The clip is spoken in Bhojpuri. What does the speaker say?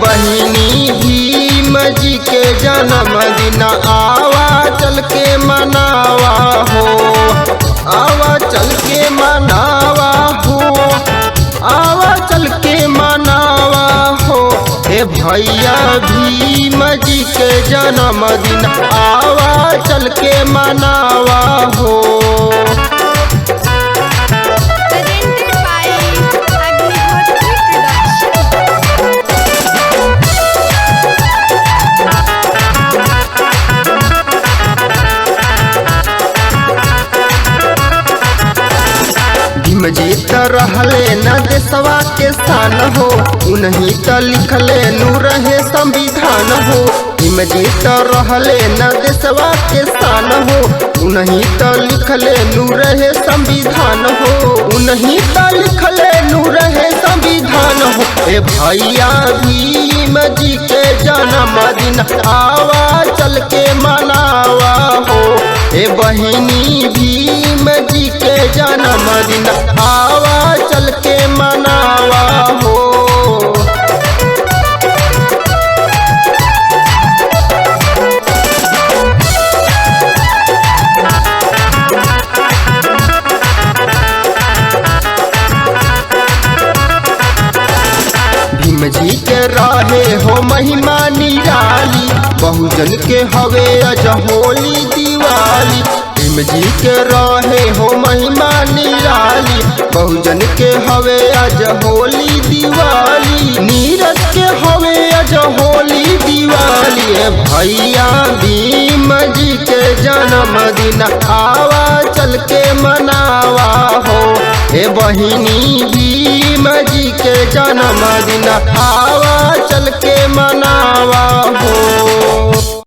बहिनी भीम जी के जन्मदिन आवा चल के मनावा हो, आवा चल के मनावा हो, आवा चल के मनावा हो। हे भैया भीम जी के जन्मदिन आवा चल के मनावा हो। भीम जी त रहले न देशवा के शान हो, उन्हीं त लिखले नू रहे संविधान हो। भीम जी त रहले न देशवा के शान हो, उन्हीं त लिखले नू रहे संविधान हो, उन्हीं त लिखले नू रहे संविधान हो। ए भैया भीम जी के जन्मदिन आवा चल के मनावा हो। ए बहिनी भीम जी के जन्मदिन आवा चल के मनावा हो। भीम जी के रहे हो महिमा निराली, बहुजन के हवे अज होली दिवाली। भीम जी के रहे हो महिमा निराली, बहुजन के हवे अज होली दिवाली। नीरज के हवे अज होली दिवाली। भैया भीम जी के जन्मदिन आवा चल के मनावा हो। ए बहिनी भीम जी के जन्मदिन आवा चल के मनावा हो।